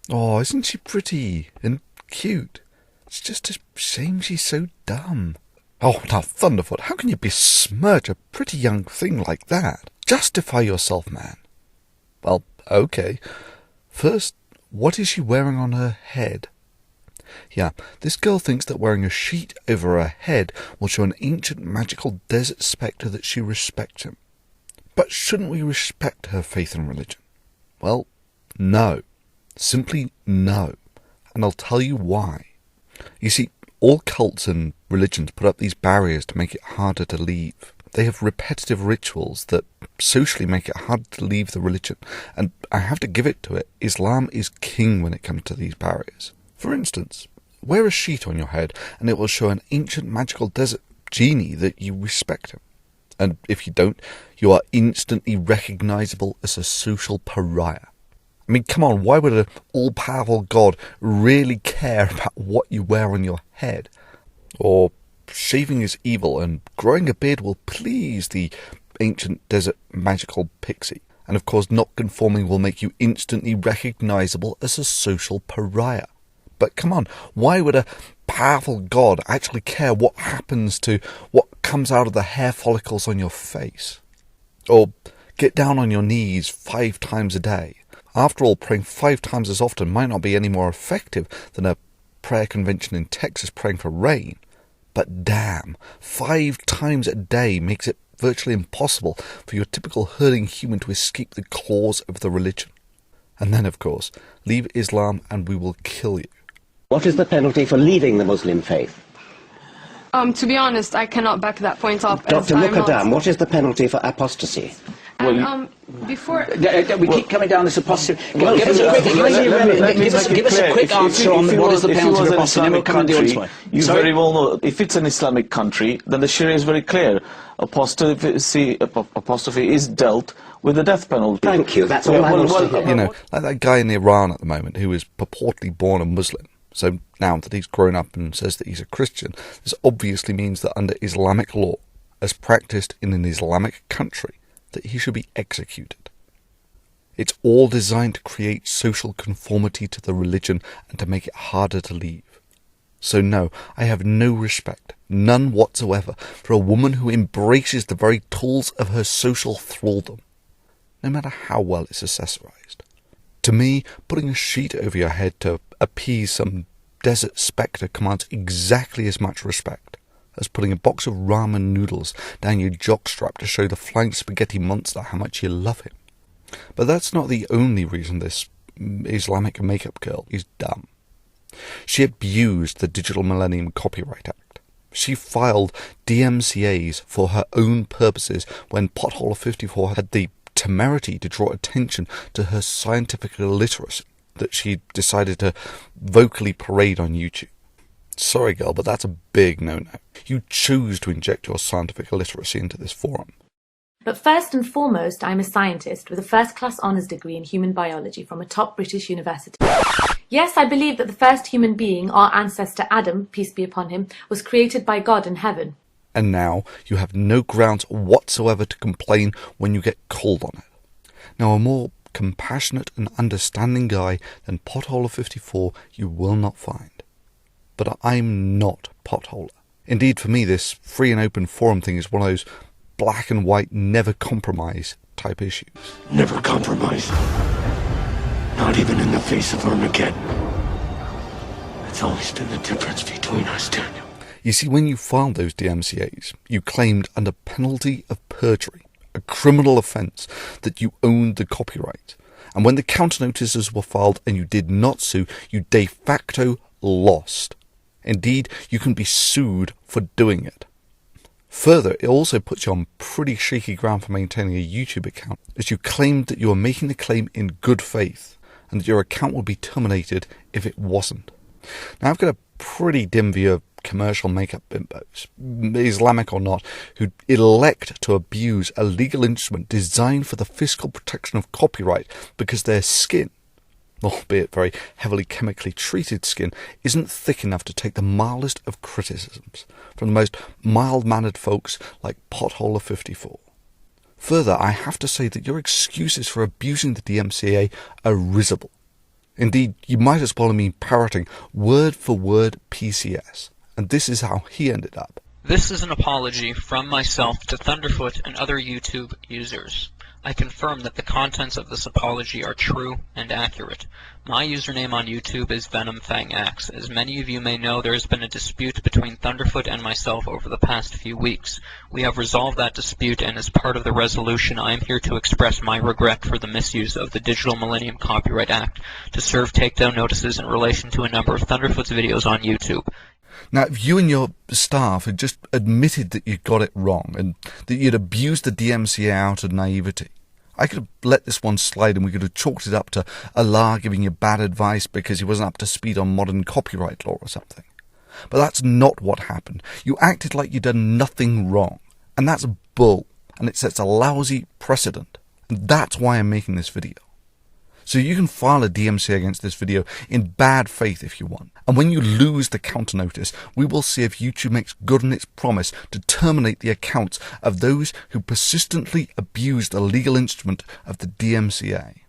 Oh, isn't she pretty and cute? It's just a shame she's so dumb. Oh, now, Thunderfoot, how can you besmirch a pretty young thing like that? Justify yourself, man. Well, okay. First, what is she wearing on her head? Yeah, this girl thinks that wearing a sheet over her head will show an ancient magical desert spectre that she respects him. But shouldn't we respect her faith and religion? Well, no. Simply no. And I'll tell you why. You see, all cults and religions put up these barriers to make it harder to leave. They have repetitive rituals that socially make it hard to leave the religion. And I have to give it to it, Islam is king when it comes to these barriers. For instance, wear a sheet on your head and it will show an ancient magical desert genie that you respect him. And if you don't, you are instantly recognisable as a social pariah. I mean, come on, why would an all-powerful God really care about what you wear on your head? Or shaving is evil and growing a beard will please the ancient desert magical pixie. And of course, not conforming will make you instantly recognisable as a social pariah. But come on, why would a powerful God actually care what happens to what comes out of the hair follicles on your face? Or get down on your knees 5 times a day. After all, praying 5 times as often might not be any more effective than a prayer convention in Texas praying for rain. But damn, 5 times a day makes it virtually impossible for your typical herding human to escape the claws of the religion. And then, of course, leave Islam and we will kill you. What is the penalty for leaving the Muslim faith? To be honest, I cannot back that point up. Dr. Mukadam, what is the penalty for apostasy? And, before... We keep coming down this apostasy. Well, give us a quick answer on what is the penalty for apostasy, and then we'll come and do it. You very well know, if it's an Islamic country, then the Sharia is very clear. Apostasy is dealt with the death penalty. Thank you, that's all I want to hear. You know, like that guy in Iran at the moment who is purportedly born a Muslim. So now that he's grown up and says that he's a Christian, this obviously means that under Islamic law, as practiced in an Islamic country, that he should be executed. It's all designed to create social conformity to the religion and to make it harder to leave. So no, I have no respect, none whatsoever, for a woman who embraces the very tools of her social thraldom, no matter how well it's accessorized. To me, putting a sheet over your head to appease some desert spectre commands exactly as much respect as putting a box of ramen noodles down your jockstrap to show the flying spaghetti monster how much you love him. But that's not the only reason this Islamic makeup girl is dumb. She abused the Digital Millennium Copyright Act. She filed DMCAs for her own purposes when Pothole 54 had the temerity to draw attention to her scientific illiteracy that she decided to vocally parade on YouTube. Sorry, girl, but that's a big no-no. You choose to inject your scientific illiteracy into this forum. But first and foremost, I'm a scientist with a first-class honours degree in human biology from a top British university. Yes, I believe that the first human being, our ancestor Adam, peace be upon him, was created by God in heaven. And now you have no grounds whatsoever to complain when you get called on it. Now, a more compassionate and understanding guy than Potholer 54 you will not find. But I'm not Potholer. Indeed, for me, this free and open forum thing is one of those black and white, never compromise type issues. Never compromise. Not even in the face of Armageddon. That's always been the difference between us, Daniel. You see, when you filed those DMCAs, you claimed under penalty of perjury, a criminal offence, that you owned the copyright. And when the counter notices were filed and you did not sue, you de facto lost. Indeed, you can be sued for doing it. Further, it also puts you on pretty shaky ground for maintaining a YouTube account, as you claimed that you were making the claim in good faith, and that your account would be terminated if it wasn't. Now, I've got a pretty dim view of commercial makeup bimbos, Islamic or not, who elect to abuse a legal instrument designed for the physical protection of copyright because their skin, albeit very heavily chemically treated skin, isn't thick enough to take the mildest of criticisms from the most mild-mannered folks like Potholer 54. Further, I have to say that your excuses for abusing the DMCA are risible. Indeed, you might as well have been parroting word for word PCS. And this is how he ended up. This is an apology from myself to Thunderfoot and other YouTube users. I confirm that the contents of this apology are true and accurate. My username on YouTube is VenomFangX. As many of you may know, there has been a dispute between Thunderfoot and myself over the past few weeks. We have resolved that dispute, and as part of the resolution, I am here to express my regret for the misuse of the Digital Millennium Copyright Act to serve takedown notices in relation to a number of Thunderfoot's videos on YouTube. Now, if you and your staff had just admitted that you got it wrong and that you'd abused the DMCA out of naivety, I could have let this one slide and we could have chalked it up to Allah giving you bad advice because he wasn't up to speed on modern copyright law or something. But that's not what happened. You acted like you'd done nothing wrong. And that's bull. And it sets a lousy precedent. And that's why I'm making this video. So you can file a DMCA against this video in bad faith if you want. And when you lose the counter notice, we will see if YouTube makes good on its promise to terminate the accounts of those who persistently abuse the legal instrument of the DMCA.